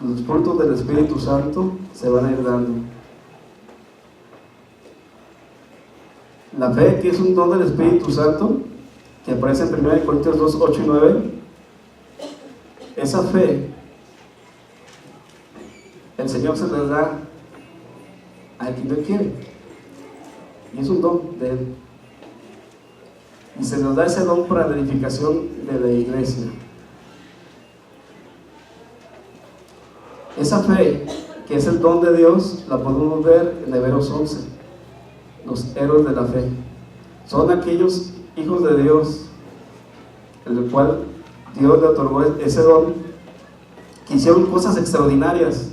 los frutos del Espíritu Santo se van a ir dando. La fe, que es un don del Espíritu Santo, que aparece en 1 Corintios 2, 8 y 9, esa fe el Señor se la da a quien Él quiere, y es un don de Él, y se nos da ese don para la edificación de la iglesia. Esa fe, que es el don de Dios, la podemos ver en Hebreos 11. Los héroes de la fe son aquellos hijos de Dios, en el cual Dios le otorgó ese don, que hicieron cosas extraordinarias,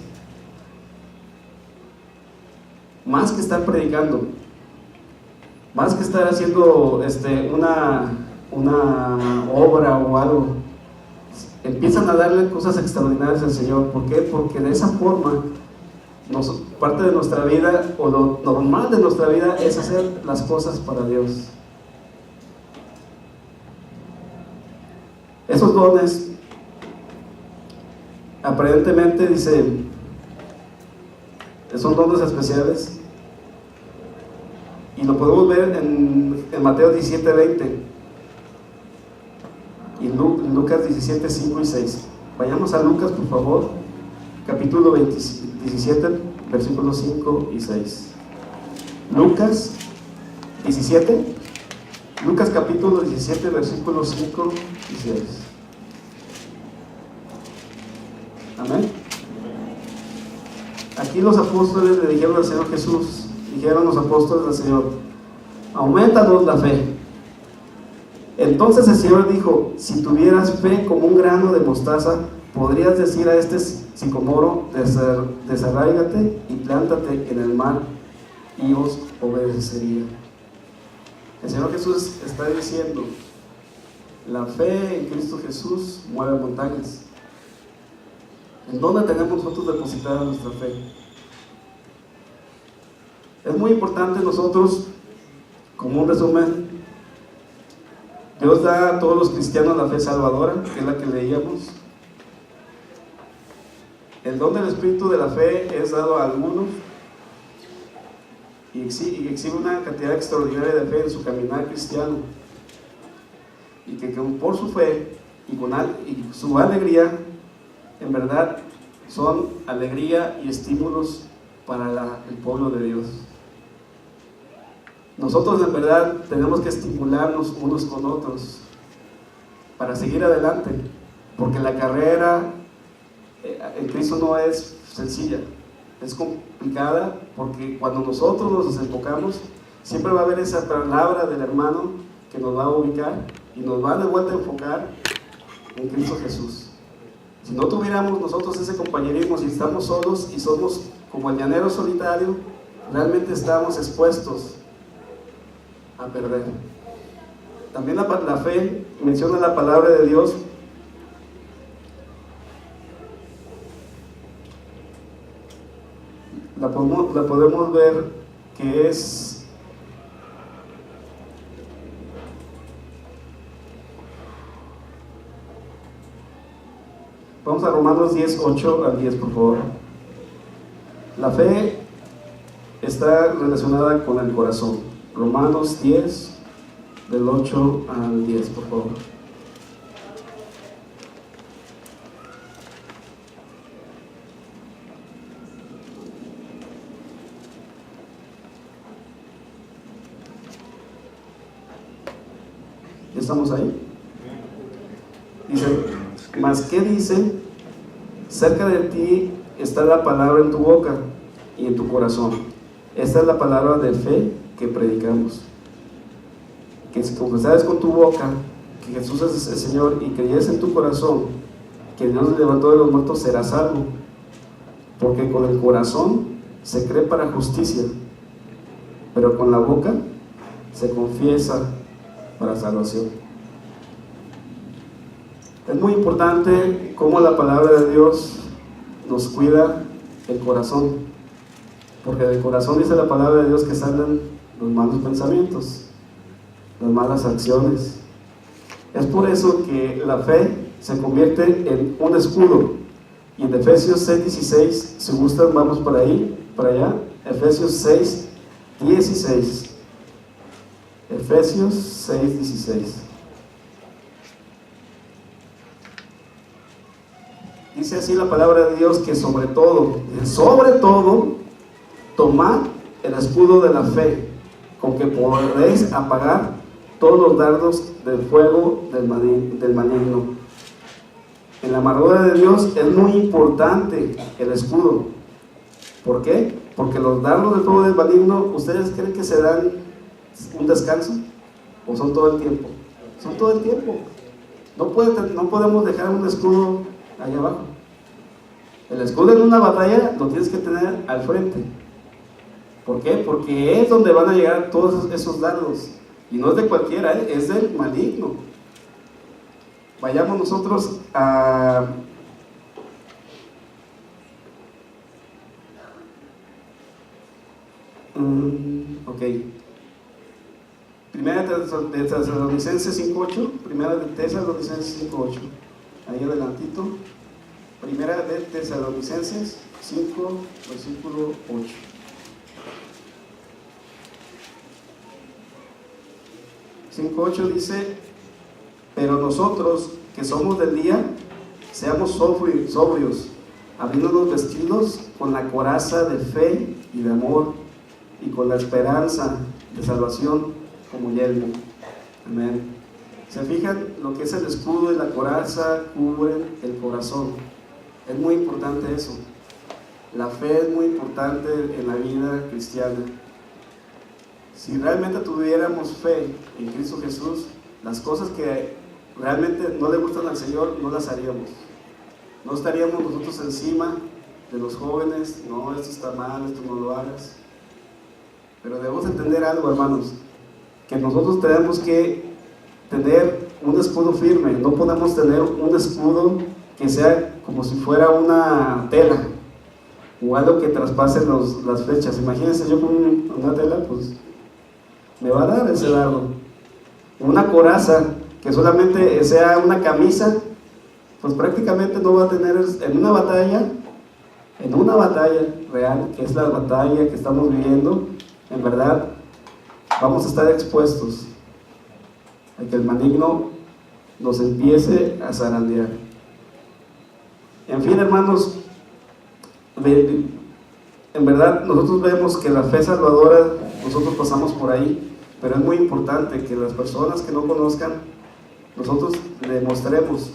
más que estar predicando, más que estar haciendo una obra o algo. Empiezan a darle cosas extraordinarias al Señor. ¿Por qué? Porque de esa forma parte de nuestra vida, o lo normal de nuestra vida, es hacer las cosas para Dios. Esos dones, aparentemente, dice, son dones especiales, y lo podemos ver en Mateo 17:20 y Lucas 17:5 y 6. Vayamos a Lucas, por favor, capítulo 17, versículos 5 y 6. Lucas 17, Lucas capítulo 17, versículos 5 y 6. Amén. Aquí los apóstoles le dijeron al Señor Jesús, dijeron los apóstoles al Señor: aumentanos la fe. Entonces el Señor dijo: si tuvieras fe como un grano de mostaza, podrías decir a este sicomoro: desarráigate y plántate en el mar, y os obedecería. El Señor Jesús está diciendo: la fe en Cristo Jesús mueve montañas. ¿En dónde tenemos nosotros depositada nuestra fe? Es muy importante nosotros, como un resumen, Dios da a todos los cristianos la fe salvadora, que es la que leíamos. El don del Espíritu de la fe es dado a algunos y exhibe una cantidad extraordinaria de fe en su caminar cristiano, y que por su fe y su alegría, en verdad, son alegría y estímulos para el pueblo de Dios. Nosotros, en verdad, tenemos que estimularnos unos con otros para seguir adelante, porque la carrera en Cristo no es sencilla, es complicada, porque cuando nosotros nos enfocamos, siempre va a haber esa palabra del hermano que nos va a ubicar y nos va de vuelta a enfocar en Cristo Jesús. Si no tuviéramos nosotros ese compañerismo, si estamos solos y somos como el llanero solitario, realmente estamos expuestos a perder. También la fe menciona la palabra de Dios. La podemos ver que es vamos a Romanos 10, 8 al 10, por favor. La fe está relacionada con el corazón. Romanos 10, del 8 al 10, por favor. ¿Ya estamos ahí? Dice: ¿mas qué dice? Cerca de ti está la palabra en tu boca y en tu corazón. Esta es la palabra de fe que predicamos. Que si confesares con tu boca que Jesús es el Señor y creyeres en tu corazón que Dios le levantó de los muertos, serás salvo. Porque con el corazón se cree para justicia, pero con la boca se confiesa para salvación. Es muy importante cómo la palabra de Dios nos cuida el corazón, porque del corazón, dice la palabra de Dios, que salen los malos pensamientos, las malas acciones. Es por eso que la fe se convierte en un escudo. Y en Efesios 6:16, si gustan, vamos para allá. Efesios 6:16. Efesios 6:16. Dice así la palabra de Dios, que sobre todo, tomad el escudo de la fe, con que podréis apagar todos los dardos del fuego del maligno. En la amargura de Dios es muy importante el escudo. ¿Por qué? Porque los dardos del fuego del maligno, ¿ustedes creen que se dan un descanso? ¿O son todo el tiempo? Son todo el tiempo. No podemos dejar un escudo ahí abajo. El escudo en una batalla lo tienes que tener al frente. ¿Por qué? Porque es donde van a llegar todos esos dardos. Y no es de cualquiera, es del maligno. Vayamos nosotros a... ok. Primera de Tesalonicenses 5.8. Primera de Tesalonicenses 5.8. Ahí adelantito. Primera de Tesalonicenses 5, versículo 8. Dice: pero nosotros que somos del día, seamos sobrios, abriéndonos vestidos con la coraza de fe y de amor, y con la esperanza de salvación como yelmo. Amén. ¿Se fijan? Lo que es el escudo y la coraza cubren el corazón. Es muy importante eso. La fe es muy importante en la vida cristiana. Si realmente tuviéramos fe en Cristo Jesús, las cosas que realmente no le gustan al Señor, no las haríamos. No estaríamos nosotros encima de los jóvenes: no, esto está mal, esto no lo hagas. Pero debemos entender algo, hermanos, que nosotros tenemos que tener un escudo firme. No podemos tener un escudo que sea como si fuera una tela o algo que traspase las flechas. Imagínense yo con una tela, pues me va a dar ese dardo. Una coraza que solamente sea una camisa, pues prácticamente no va a tener. En una batalla real, que es la batalla que estamos viviendo, en verdad vamos a estar expuestos a que el maligno nos empiece a zarandear. En fin, hermanos, en verdad nosotros vemos que la fe salvadora, nosotros pasamos por ahí, pero es muy importante que las personas que no conozcan, nosotros le mostremos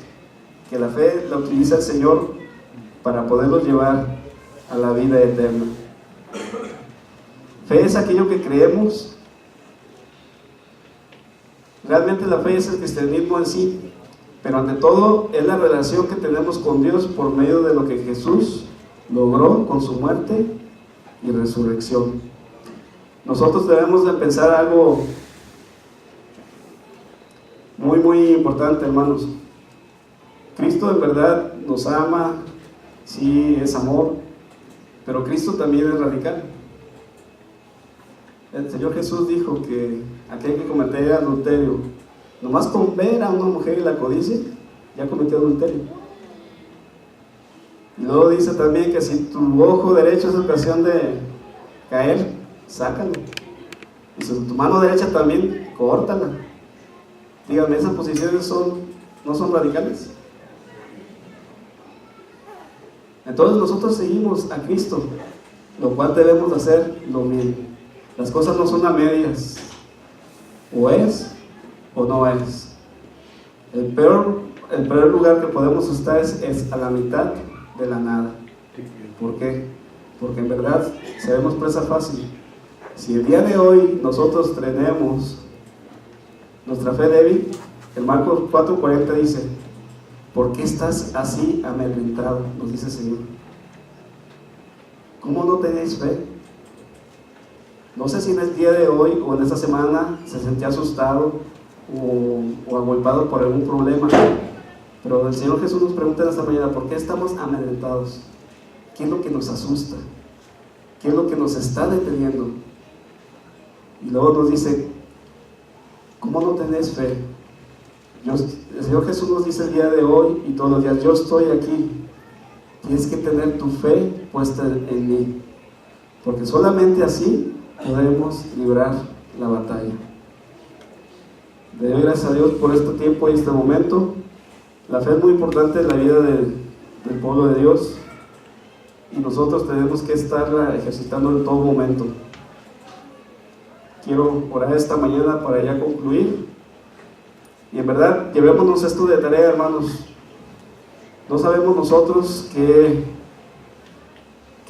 que la fe la utiliza el Señor para poderlos llevar a la vida eterna. Fe es aquello que creemos. Realmente la fe es el cristianismo en sí, pero ante todo es la relación que tenemos con Dios por medio de lo que Jesús logró con su muerte y resurrección. Nosotros debemos de pensar algo muy, muy importante, hermanos. Cristo en verdad nos ama, sí, es amor, pero Cristo también es radical. El Señor Jesús dijo que aquel que comete adulterio, nomás con ver a una mujer y la codicia, ya cometió adulterio. Y luego dice también que si tu ojo derecho es ocasión de caer, sácalo. Y si tu mano derecha también, córtala. Díganme, ¿esas posiciones no son radicales? Entonces nosotros seguimos a Cristo, lo cual debemos hacer lo mismo. Las cosas no son a medias, o es o no es. El peor lugar que podemos estar es a la mitad de la nada. ¿Por qué? Porque en verdad seremos presa fácil. Si el día de hoy nosotros tenemos nuestra fe débil, el Marcos 4:40 dice: ¿por qué estás así amedrentado?, nos dice el Señor. ¿Cómo no tenéis fe? No sé si en el día de hoy o en esta semana se sentía asustado o agolpado por algún problema, pero el Señor Jesús nos pregunta en esta mañana: ¿por qué estamos amedrentados? ¿Qué es lo que nos asusta? ¿Qué es lo que nos está deteniendo? Y luego nos dice: ¿cómo no tenés fe? El Señor Jesús nos dice el día de hoy y todos los días: yo estoy aquí. Tienes que tener tu fe puesta en mí, porque solamente así podemos librar la batalla. Le doy gracias a Dios por este tiempo y este momento. La fe es muy importante en la vida del pueblo de Dios, y nosotros tenemos que estarla ejercitando en todo momento. Quiero orar esta mañana para ya concluir, y en verdad llevémonos esto de tarea, hermanos. No sabemos nosotros qué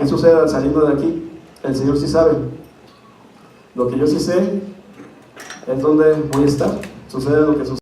suceda saliendo de aquí. El Señor sí sabe. Lo que yo sí sé es dónde voy a estar, sucede lo que sucede.